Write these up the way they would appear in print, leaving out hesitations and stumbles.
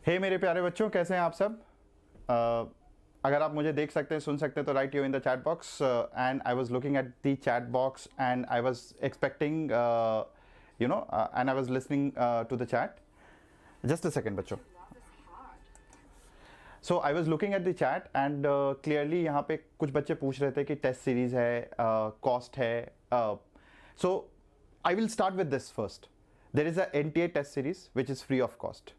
हे मेरे प्यारे बच्चों, कैसे हैं आप सब? अगर आप मुझे देख सकते हैं, सुन सकते हैं तो right you in the chat box. And I was looking at the chat box and I was expecting and I was listening to the chat. Just a second बच्चों। So I was looking at the chat and clearly यहाँ पे कुछ बच्चे पूछ रहे थे कि test series है, कॉस्ट है। So I will start with this first. There is a NTA test series which is free of cost.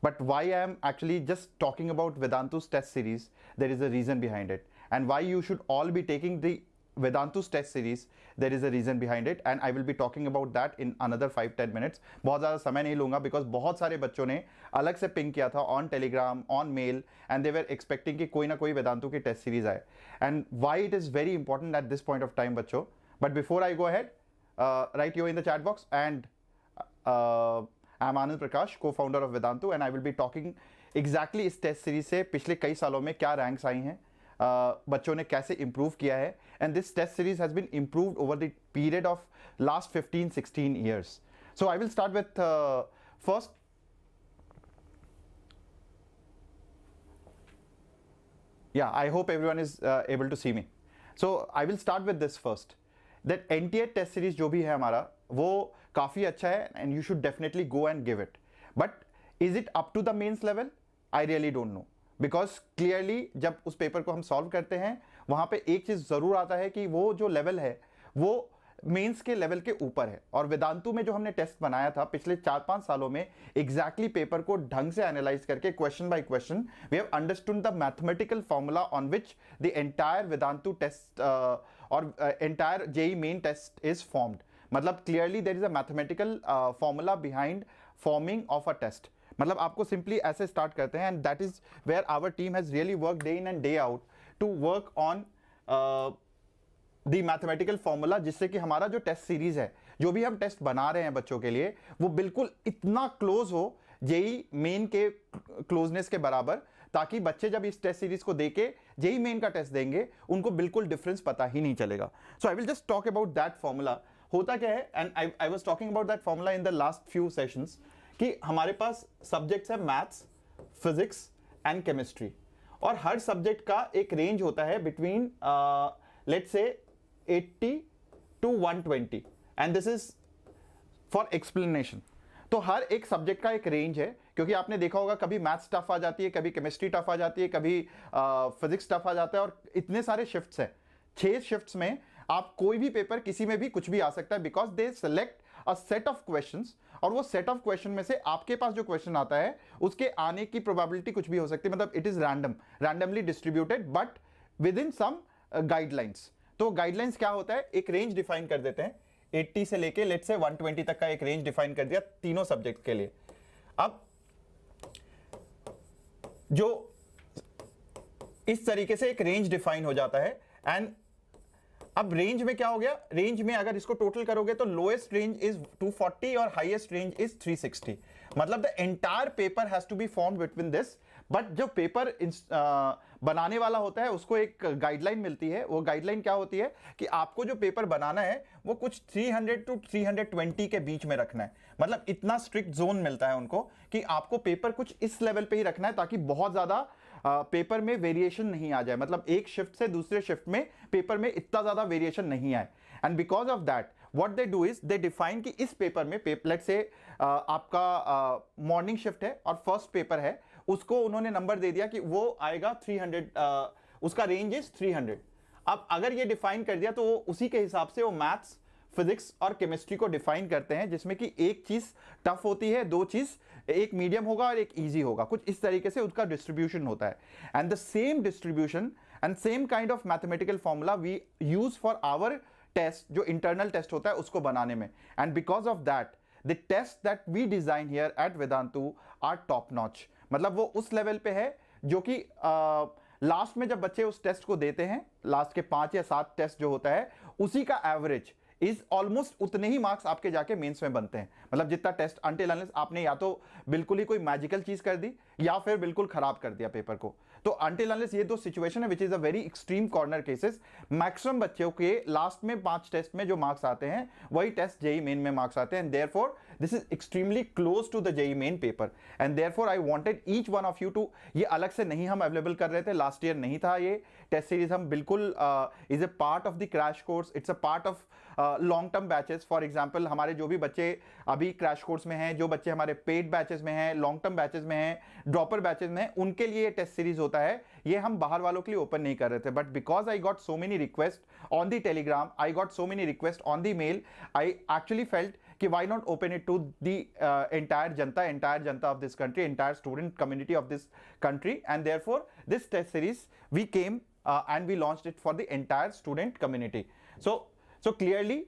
But why I am actually just talking about Vedantu's test series, there is a reason behind it. And why you should all be taking the Vedantu's test series, there is a reason behind it. And I will be talking about that in another 5-10 minutes. बहुत ज़्यादा समय नहीं लूँगा because बहुत सारे बच्चों ने अलग से पिंग किया था on Telegram, on mail, and they were expecting कि कोई ना कोई Vedantu की test series आए. And why it is very important at this point of time बच्चों. But before I go ahead, write you in the chat box and I'm Anand Prakash, co-founder of Vedantu, and I will be talking exactly इस test series से पिछले कई सालों में क्या ranks आई हैं, बच्चों ने कैसे इंप्रूव किया है. And this test series has been improved over the period of last 15-16 years. So I will start with first. Yeah, I hope everyone is able to see me. So I will start with this first. That NTA test series जो भी है हमारा, वो काफ़ी अच्छा है and you should definitely go and give it. But is it up to the mains level? I really don't know, because clearly जब उस पेपर को हम सॉल्व करते हैं वहाँ पे एक चीज़ ज़रूर आता है कि वो जो लेवल है वो मेंस के लेवल के ऊपर है. और वेदांतु में जो हमने टेस्ट बनाया था पिछले 4-5 सालों में, एग्जैक्टली पेपर को ढंग से एनालाइज करके question by question we have understood the mathematical formula on which the entire Vedantu test और entire JEE main test is formed. मतलब clearly there is a mathematical formula behind forming of a test. मतलब आपको simply ऐसे start करते हैं and that is where our team has really work day in and day out to work on the mathematical formula, जिससे कि हमारा जो test series है, जो भी हम टेस्ट बना रहे हैं बच्चों के लिए, वो बिल्कुल इतना क्लोज हो जेई मेन के क्लोजनेस के बराबर, ताकि बच्चे जब इस टेस्ट सीरीज को देके जेई मेन का टेस्ट देंगे उनको बिल्कुल डिफरेंस पता ही नहीं चलेगा. So I will just talk about that formula. होता क्या है, and I was talking about that formula in the last few sessions, कि हमारे पास सब्जेक्ट्स है मैथ्स, फिजिक्स एंड केमिस्ट्री, और हर सब्जेक्ट का एक रेंज होता है between let's say 80 to 120, and this is for explanation. तो हर एक सब्जेक्ट का एक रेंज है, क्योंकि आपने देखा होगा कभी मैथ्स टफ आ जाती है, कभी केमिस्ट्री टफ आ जाती है, कभी फिजिक्स टफ आ जाता है, और इतने सारे शिफ्ट्स हैं. 6 शिफ्ट्स में आप कोई भी पेपर किसी में भी कुछ भी आ सकता है, because they select a set of questions, और वो सेट ऑफ क्वेश्चन में से आपके पास जो क्वेश्चन आता है उसके आने की प्रोबेबिलिटी कुछ भी हो सकती है. मतलब it is randomly distributed but within some guidelines. तो गाइडलाइंस क्या होता है, एक रेंज डिफाइन कर देते हैं 80 से लेके लेट्स से 120 तक का एक रेंज डिफाइन कर दिया तीनों सब्जेक्ट के लिए. अब जो इस तरीके से एक रेंज डिफाइन हो जाता है, एंड अब रेंज में क्या हो गया, रेंज में अगर इसको टोटल करोगे तो लोएस्ट रेंज इज 240 और हाईएस्ट रेंज इज 360. मतलब the entire paper has to be formed between this. But जो पेपर बनाने वाला होता है उसको एक गाइडलाइन मिलती है. वो गाइडलाइन क्या होती है कि आपको जो पेपर बनाना है वो कुछ 300 to 320 के बीच में रखना है. मतलब इतना स्ट्रिक्ट जोन मिलता है उनको कि आपको पेपर कुछ इस लेवल पे ही रखना है, ताकि बहुत ज्यादा पेपर में वेरिएशन नहीं आ जाए. मतलब एक शिफ्ट से दूसरे शिफ्ट में पेपर में इतना ज्यादा वेरिएशन नहीं आए. And because of that what they do is they define कि इस पेपर में लेट्स से आपका मॉर्निंग शिफ्ट है और फर्स्ट पेपर है, उसको उन्होंने नंबर दे दिया कि वो आएगा 300, उसका रेंज इज 300. अब अगर ये डिफाइन कर दिया तो वो उसी के हिसाब से वो मैथ्स, फिजिक्स और केमिस्ट्री को डिफाइन करते हैं, जिसमें कि एक चीज टफ होती है, 2 चीज, एक मीडियम होगा और एक इजी होगा. कुछ इस तरीके से उसका डिस्ट्रीब्यूशन होता है. And the same distribution and same kind of mathematical formula we use for our test, जो इंटरनल टेस्ट होता है उसको बनाने में. And because of that the test that we design here at Vedantu are top notch. मतलब वो उस level पे है जो कि लास्ट में जब बच्चे उस टेस्ट को देते हैं, लास्ट के 5 या 7 टेस्ट जो होता है, उसी का एवरेज इज ऑलमोस्ट उतने ही मार्क्स आपके जाके मेंस में बनते हैं। मतलब जितना टेस्ट अनटिल अनलेस आपने या तो बिल्कुल ही कोई मैजिकल चीज कर दी या फिर बिल्कुल खराब कर दिया पेपर को। तो अनटिल अनलेस ये दो सिचुएशन है which is a very extreme corner cases. Maximum बच्चों के लास्ट में 5 टेस्ट में जो मार्क्स आते हैं वही टेस्ट जेई मेन में मार्क्स आते हैं। And therefore this is extremely close to the JEE Main paper and therefore I wanted each one of you to, ये अलग से नहीं हम अवेलेबल कर रहे थे, लास्ट ईयर नहीं था ये टेस्ट सीरीज, हम बिल्कुल is a part of the crash course, it's a part of long term batches. For example हमारे जो भी बच्चे अभी क्रैश कोर्स में हैं, जो बच्चे हमारे पेड बैचेस में हैं, लॉन्ग टर्म बैचेस में हैं, ड्रॉपर बैचेस में हैं, उनके लिए टेस्ट सीरीज होता है। ये हम बाहर वालों के लिए ओपन नहीं कर रहे थे, but because I got so many request on the Telegram, I got so many request on the mail, I actually felt कि why not open it to the entire janta of this country, entire student community of this country, and therefore this test series we came and we launched it for the entire student community. So clearly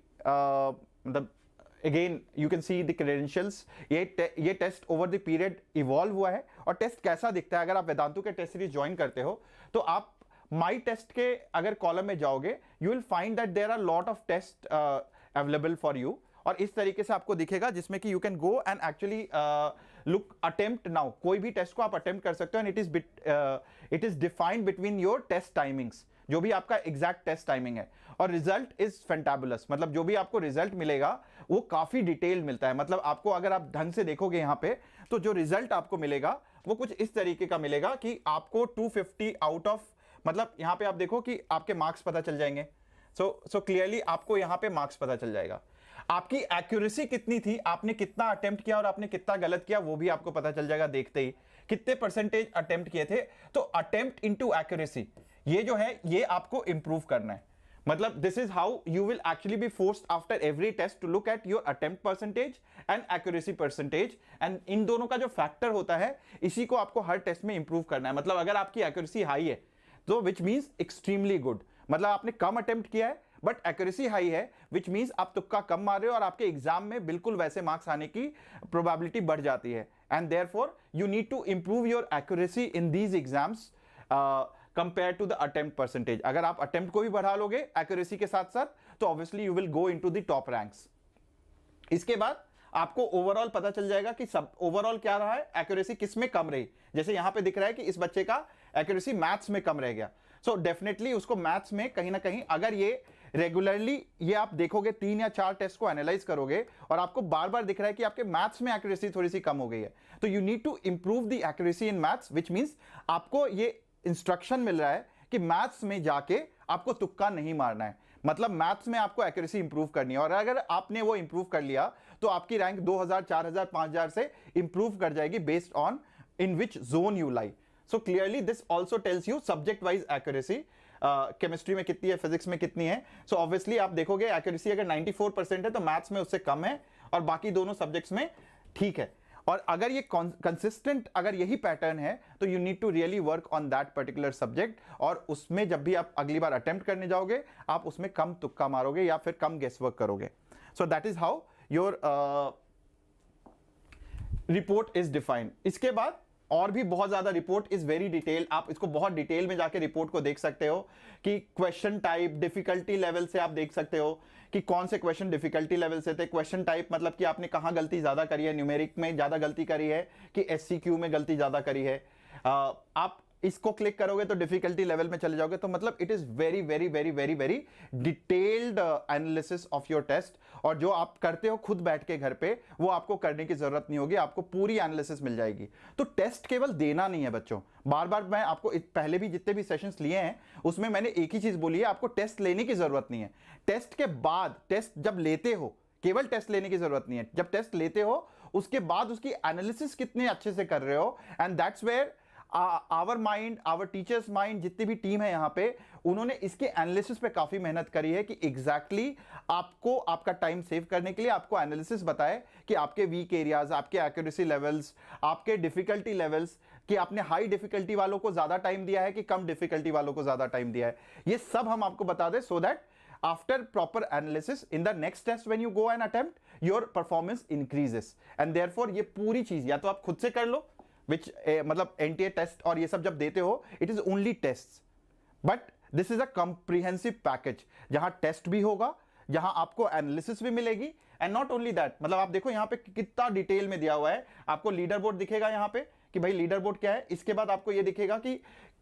again you can see the credentials, ये test over the period evolve हुआ है। और test कैसा दिखता है, अगर आप वेदांतु के टेस्ट सीरीज ज्वाइन करते हो तो आप माई टेस्ट के अगर कॉलम में जाओगे you will find that there are lot of test available for you, और इस तरीके से आपको दिखेगा जिसमें कि you can go and actually look attempt now, कोई भी टेस्ट को आप अटेम्प्ट कर सकते हो। And it is defined between your test timings, जो भी आपका एग्जैक्ट टेस्ट टाइमिंग है, और रिजल्ट इज फैंटाबुलस। मतलब जो भी आपको रिजल्ट मिलेगा वो काफी डिटेल मिलता है। मतलब आपको अगर आप ढंग से देखोगे यहाँ पे तो जो रिजल्ट आपको मिलेगा वो कुछ इस तरीके का मिलेगा कि आपको 250 आउट ऑफ, मतलब यहाँ पे आप देखो कि आपके मार्क्स पता चल जाएंगे। सो क्लियरली आपको यहाँ पे मार्क्स पता चल जाएगा, आपकी एक्यूरेसी कितनी थी, आपने कितना अटेम्प्ट किया और आपने कितना गलत किया वो भी आपको पता चल जाएगा देखते ही, कितने परसेंटेज अटेम्प्ट किए थे। तो अटेम्प्ट इनटू एक्यूरेसी ये जो है ये आपको इंप्रूव करना है। मतलब this is how you will actually be forced after every test to look at your attempt percentage and accuracy percentage, and in दोनों का जो फैक्टर होता है इसी को आपको हर टेस्ट में इंप्रूव करना है। मतलब अगर आपकी एक्यूरेसी हाई है तो विच मींस एक्सट्रीमली गुड, मतलब आपने कम अटेम्प्ट किया है बट एक्यूरेसी हाई है, विच मींस आप तुक्का कम मार रहे हो और आपके एग्जाम में बिल्कुल वैसे मार्क्स आने की प्रोबेबिलिटी बढ़ जाती है। And therefore you need to improve your accuracy in these exams compare to the attempt percentage. अगर आप अटेम्प्ट को भी बढ़ा लोगे एक्यूरेसी के साथ साथ तो obviously you will go into the top ranks. इसके बाद आपको ओवरऑल पता चल जाएगा कि सब ओवरऑल क्या रहा है, एक्यूरेसी किस में कम रही। जैसे यहां पे दिख रहा है कि इस बच्चे का एक्यूरेसी मैथ्स में कम रह गया, सो डेफिनेटली उसको मैथ्स में कहीं ना कहीं, अगर ये रेगुलरली ये आप देखोगे 3 या 4 टेस्ट को एनालाइज करोगे और आपको बार बार दिख रहा है कि आपके मैथ्स में एक्यूरेसी थोड़ी सी कम हो गई है, तो you need to improve the accuracy in maths, which means आपको ये इंस्ट्रक्शन मिल रहा है कि मैथ्स में जाके आपको तुक्का नहीं मारना है। मतलब मैथ्स में आपको एक्यूरेसी इंप्रूव करनी है, और अगर आपने वो इंप्रूव कर लिया तो आपकी रैंक 2000, 4000, 5000 से इंप्रूव कर जाएगी based on in which zone you lie. So clearly this also tells you subject wise accuracy, chemistry में कितनी है, फिजिक्स में कितनी है। सो ऑब्वियसली आप देखोगे एक्यूरेसी अगर 94% है तो मैथ्स में उससे कम है और बाकी दोनों सब्जेक्ट्स में ठीक है। और अगर ये कंसिस्टेंट अगर यही पैटर्न है तो you need to really work on that particular subject, और उसमें जब भी आप अगली बार अटेम्प्ट करने जाओगे आप उसमें कम तुक्का मारोगे या फिर कम गेस वर्क करोगे। So that is how your report is defined. इसके बाद और भी बहुत ज्यादा रिपोर्ट इज वेरी डिटेल, आप इसको बहुत डिटेल में जाके रिपोर्ट को देख सकते हो कि क्वेश्चन टाइप, डिफिकल्टी लेवल से आप देख सकते हो कि कौन से क्वेश्चन डिफिकल्टी लेवल से थे। क्वेश्चन टाइप मतलब कि आपने कहां गलती ज्यादा करी है, न्यूमेरिक में ज्यादा गलती करी है कि एससीक्यू में गलती ज्यादा करी है। आप इसको क्लिक करोगे तो डिफिकल्टी लेवल में चले जाओगे। तो मतलब it is very very very very very detailed analysis of your test, और जो आप करते हो खुद बैठ के घर पे वो आपको करने की जरूरत नहीं होगी, आपको पूरी एनालिसिस मिल जाएगी। तो टेस्ट केवल देना नहीं है बच्चों, बार बार मैं आपको पहले भी जितने भी सेशंस लिए हैं उसमें मैंने एक ही चीज बोली है, आपको टेस्ट लेने की जरूरत नहीं है। टेस्ट के बाद, टेस्ट जब लेते हो केवल टेस्ट लेने की जरूरत नहीं है, जब टेस्ट लेते हो उसके बाद उसकी एनालिसिस कितने अच्छे से कर रहे हो, and that's where our mind, our teachers mind, जितनी भी टीम है यहां पे, उन्होंने इसके एनालिसिस पे काफी मेहनत करी है कि एग्जैक्टली आपको आपका टाइम सेव करने के लिए आपको एनालिसिस बताए कि आपके वीक एरियाज, आपके एक्यूरेसी लेवल्स, आपके डिफिकल्टी लेवल्स, कि आपने हाई डिफिकल्टी वालों को ज्यादा टाइम दिया है कि कम डिफिकल्टी वालों को ज्यादा टाइम दिया है, ये सब हम आपको बता दें, so that after proper analysis in the next test when you go and attempt your performance increases, and therefore ये पूरी चीज या तो आप खुद से कर लो, which मतलब एनटीए टेस्ट और ये सब जब देते हो it is only test, but this is a comprehensive package जहां टेस्ट भी होगा, जहां आपको एनालिसिस भी मिलेगी एंड नॉट ओनली दैट, मतलब आप देखो यहां पे कितना डिटेल में दिया हुआ है, आपको लीडर बोर्ड दिखेगा यहां पे कि भाई लीडर बोर्ड क्या है, इसके बाद आपको ये दिखेगा कि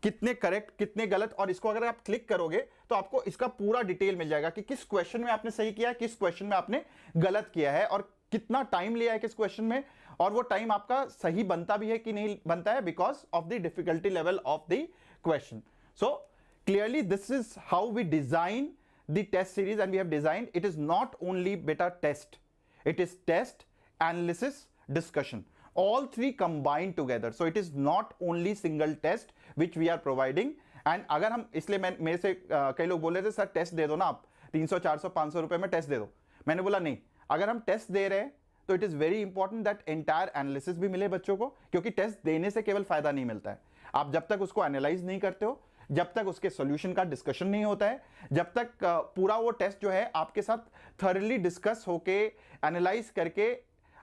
कितने करेक्ट कितने गलत, और इसको अगर आप क्लिक करोगे तो आपको इसका पूरा डिटेल मिल जाएगा कि किस क्वेश्चन में आपने सही किया है, किस क्वेश्चन में आपने गलत किया है, और कितना टाइम लिया है किस क्वेश्चन में, और वो टाइम आपका सही बनता भी है कि नहीं बनता है because of the difficulty level of the question. So clearly this is how we design the test series, and we have designed it is not only beta test, it is test, analysis, discussion, all three combined together. So it is not only single test which we are providing. and अगर हम इसलिए मेरे से कई लोग बोल रहे थे सर टेस्ट दे दो ना आप 300 400 500 रुपए में टेस्ट दे दो, मैंने बोला नहीं, अगर हम टेस्ट दे रहे हैं तो it is very important that entire analysis भी मिले बच्चों को, क्योंकि टेस्ट देने से केवल फायदा नहीं मिलता है, आप जब तक उसको एनालाइज नहीं करते हो, जब तक उसके सॉल्यूशन का डिस्कशन नहीं होता है, जब तक पूरा वो टेस्ट जो है आपके साथ थॉरली डिस्कस होके एनालाइज करके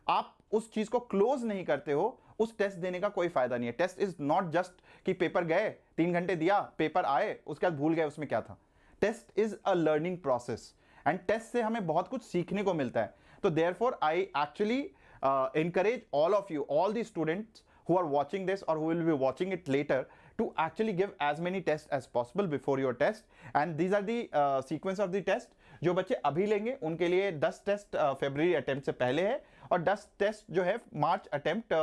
आप उस चीज को क्लोज नहीं करते हो, उस टेस्ट देने का कोई फायदा नहीं है. टेस्ट इज नॉट जस्ट कि पेपर गए 3 घंटे दिया, पेपर आए, उसके बाद भूल गए उसमें क्या था. Test is a learning process and test से हमें बहुत कुछ सीखने को मिलता है. तो therefore I actually encourage all of you, all the students who are watching this or who will be watching it later, to actually give as many tests as possible before your test. And these are the sequence of the test. जो बच्चे अभी लेंगे उनके लिए 10 test फरवरी attempt से पहले है, और 10 टेस्ट जो है मार्च अटेम्प्ट,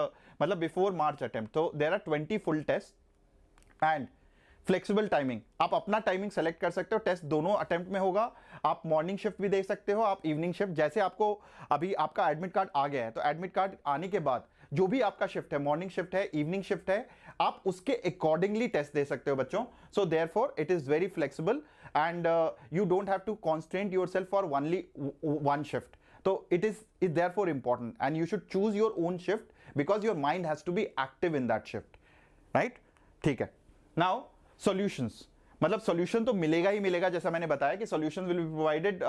मतलब बिफोर मार्च अटेम्प्ट. तो there are 20 full test and flexible timing. आप अपना टाइमिंग सेलेक्ट कर सकते हो, टेस्ट दोनों अटेम्प्ट में होगा, आप मॉर्निंग शिफ्ट भी दे सकते हो, आप इवनिंग शिफ्ट, जैसे आपको अभी आपका एडमिट कार्ड आ गया है तो एडमिट कार्ड आने के बाद जो भी आपका शिफ्ट है, मॉर्निंग शिफ्ट है, इवनिंग शिफ्ट है, आप उसके अकॉर्डिंगली टेस्ट दे सकते हो बच्चों. So therefore it is very flexible and you don't have to constraint yourself for only one shift. तो it is therefore important and you should choose your own shift because your mind has to be active in that shift, right. ठीक है. Now solutions, मतलब solution तो मिलेगा ही मिलेगा, जैसा मैंने बताया कि solution will be provided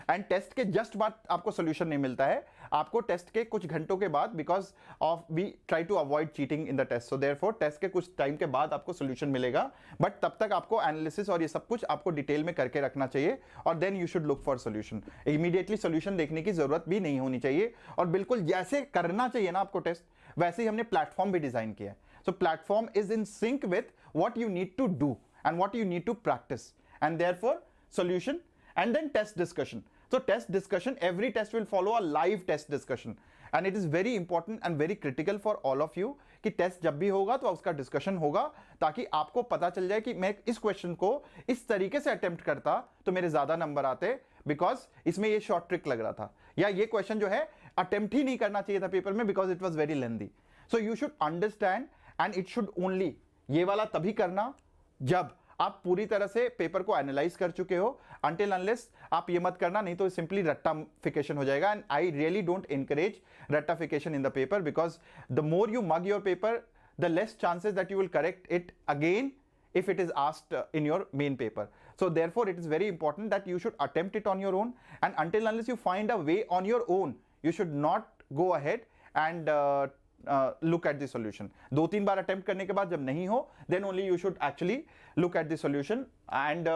and test के जस्ट बाद आपको सॉल्यूशन नहीं मिलता है, आपको टेस्ट के कुछ घंटों के बाद, because of we try to avoid cheating in the test, so therefore test के कुछ टाइम के बाद आपको सॉल्यूशन मिलेगा, बट तब तक आपको एनालिसिस और ये सब कुछ आपको डिटेल में करके रखना चाहिए, और then you should look for solution. Immediately solution देखने की जरूरत भी नहीं होनी चाहिए, और बिल्कुल जैसे करना चाहिए ना आपको टेस्ट, वैसे ही हमने प्लेटफॉर्म भी डिजाइन किया है. So platform is in sync with what you need to do and what you need to practice, and therefore solution and then test discussion. So test discussion, every test will follow a live test discussion, and it is very important and very critical for all of you कि test जब भी होगा तो उसका discussion होगा, ताकि आपको पता चल जाए कि मैं इस क्वेश्चन को इस तरीके से अटेम्प्ट करता तो मेरे ज्यादा नंबर आते, बिकॉज इसमें ये शॉर्ट ट्रिक लग रहा था, या ये क्वेश्चन जो है अटेम्प्ट ही नहीं करना चाहिए था पेपर में because it was very lengthy. So you should understand and it should only, ये वाला तभी करना जब आप पूरी तरह से पेपर को एनालाइज कर चुके हो. अंटिल अनलेस आप ये मत करना, नहीं तो सिंपली रट्टाफिकेशन हो जाएगा. And I really don't encourage रट्टाफिकेशन in the paper, because the more you mug your paper the less chances that you will correct it again if it is asked in your main paper. So therefore it is very important that you should attempt it on your own, and until unless you find a way on your own, you should not go ahead and look at the solution. 2-3 bar attempt करने के बाद जब नहीं हो, then only you should actually look at the solution. And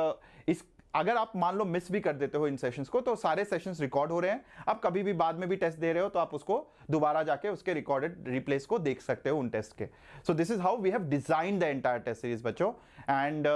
इस अगर आप मान लो मिस भी कर देते हो इन सेशंस को, तो सारे सेशंस रिकॉर्ड हो रहे हैं, आप कभी भी बाद में भी टेस्ट दे रहे हो तो आप उसको दोबारा जाके उसके रिकॉर्डेड रिप्लेस को देख सकते हो उन टेस्ट के. So this is how we have design the entire test series बच्चों. And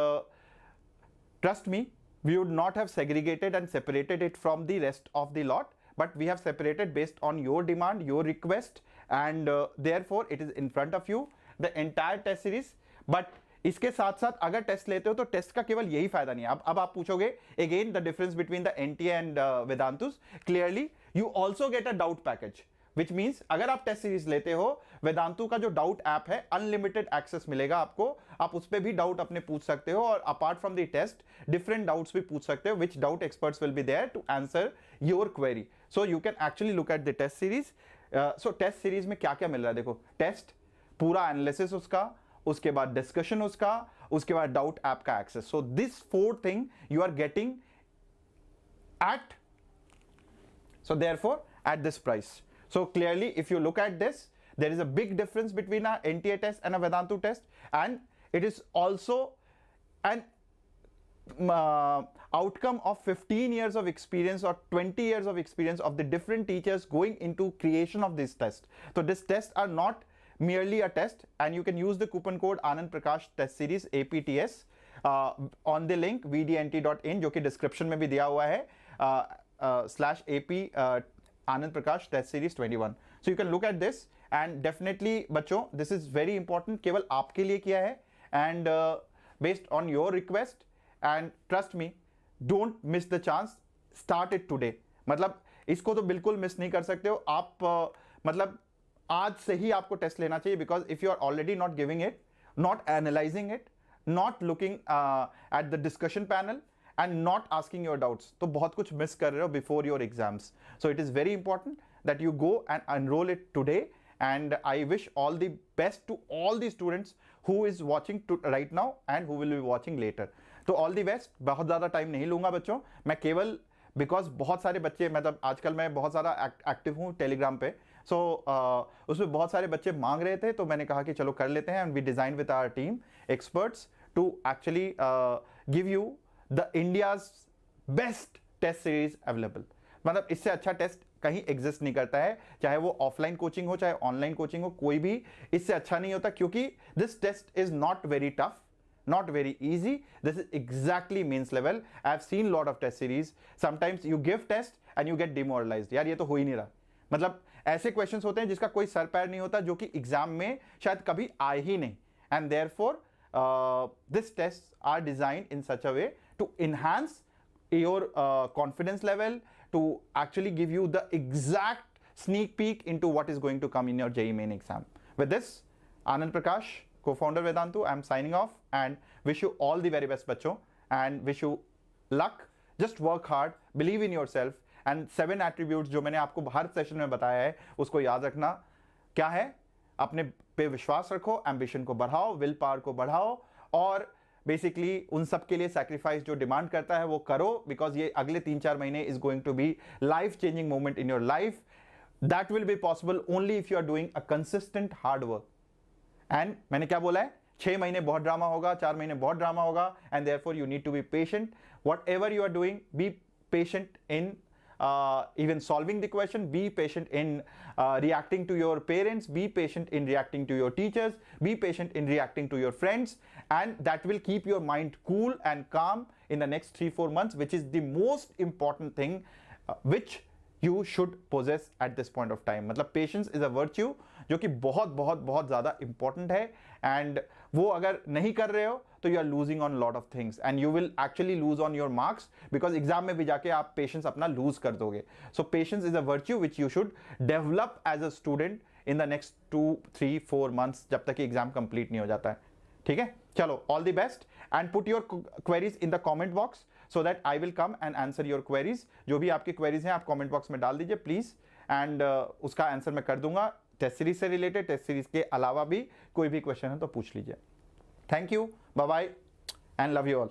trust me, we would not have segregated and separated it from the rest of the lot, but we have separated based on your demand, your request, and therefore it is in front of you, the entire test series. But इसके साथ साथ अगर test लेते हो तो test का केवल यही फायदा नहीं है. अब आप पूछोगे again the difference between the NTA and Vedantu's. Clearly you also get a doubt package, which means अगर आप टेस्ट सीरीज लेते हो, वेदांतु का जो डाउट ऐप है अनलिमिटेड एक्सेस मिलेगा आपको, आप उस पर भी डाउट अपने पूछ सकते हो, और apart from the test different doubts भी पूछ सकते हो, which doubt experts will be there to answer your query. So you can actually look at the test series. So test series में क्या क्या मिल रहा है, देखो टेस्ट पूरा एनालिसिस उसका, उसके बाद डिस्कशन उसका, उसके बाद डाउट ऐप का access. So this 4 thing you are getting at, so therefore at this price. So clearly if you look at this, there is a big difference between a NTA test and a Vedantu test, and it is also an outcome of 15 years of experience or 20 years of experience of the different teachers going into creation of this test. So these tests are not merely a test, and you can use the coupon code Anand Prakash Test Series APTS on the link vdnt.in जो कि description में भी दिया हुआ है /AP Anand Prakash Test Series 21. So you can look at this and definitely बच्चों this is very important, केवल आपके लिए किया है and based on your request, and trust me, don't miss the chance, start it today. मतलब इसको तो बिल्कुल मिस नहीं कर सकते हो आप मतलब आज से ही आपको टेस्ट लेना चाहिए, because if you are already not giving it, not analysing it, not looking at the discussion panel and not asking your doubts, तो बहुत कुछ मिस कर रहे हो before your exams. So it is very important that you go and enrol it today. And I wish all the best to all the students who is watching right now and who will be watching later. तो all the best. बहुत ज़्यादा time नहीं लूँगा बच्चों, मैं केवल because बहुत सारे बच्चे, मतलब आजकल मैं बहुत सारा एक्टिव हूँ टेलीग्राम पे, सो उसमें बहुत सारे बच्चे मांग रहे थे, तो मैंने कहा कि चलो कर लेते हैं. And we design with our team experts to actually give you the India's best test series available. मतलब इससे अच्छा टेस्ट कहीं एग्जिस्ट नहीं करता है, चाहे वो ऑफलाइन कोचिंग हो चाहे ऑनलाइन कोचिंग हो, कोई भी इससे अच्छा नहीं होता, क्योंकि this test is not very tough, not very easy. This is exactly means level. I have seen lot of test series. Sometimes you give test and you get demoralized. यार ये तो हो ही नहीं रहा. मतलब ऐसे क्वेश्चंस होते हैं जिसका कोई सर पैर नहीं होता, जो कि एग्जाम में शायद कभी आए ही नहीं. And therefore this tests are designed in such a way to enhance your confidence level, to actually give you the exact sneak peek into what is going to come in your JEE main exam. With this, Anand Prakash, co-founder Vedantu, I am signing off and wish you all the very best बच्चों, and wish you luck. Just work hard, believe in yourself, and 7 attributes जो मैंने आपको हर session में बताया है उसको याद रखना. क्या है? अपने पे विश्वास रखो, एम्बिशन को बढ़ाओ, विल पावर को बढ़ाओ, और बेसिकली उन सब के लिए सैक्रिफाइस जो डिमांड करता है वो करो, बिकॉज ये अगले 3-4 महीने is going to be life changing moment in your life. That will be possible only if you are doing a consistent hard work. And मैंने क्या बोला है, 6 महीने बहुत ड्रामा होगा, 4 महीने बहुत ड्रामा होगा, and therefore you need to be patient. Whatever you are doing, be patient in even solving the question, be patient in reacting to your parents, be patient in reacting to your teachers, be patient in reacting to your friends, and that will keep your mind cool and calm in the next 3-4 months, which is the most important thing which you should possess at this point of time. मतलब patience is a virtue जो कि बहुत बहुत बहुत ज़्यादा important है, and वो अगर नहीं कर रहे हो तो you are losing on lot of things and you will actually lose on your marks, because exam में भी जाके आप patience अपना lose कर दोगे. So patience is a virtue which you should develop as a student in the next 2-3-4 months, जब तक exam complete नहीं हो जाता है. ठीक है, चलो, all the best and put your queries in the comment box so that I will come and answer your queries. जो भी आपकी queries हैं आप comment box में डाल दीजिए प्लीज, and उसका आंसर मैं कर दूंगा. टेस्ट सीरीज से रिलेटेड, टेस्ट सीरीज के अलावा भी कोई भी क्वेश्चन है तो पूछ लीजिए. Thank you, bye bye and love you all.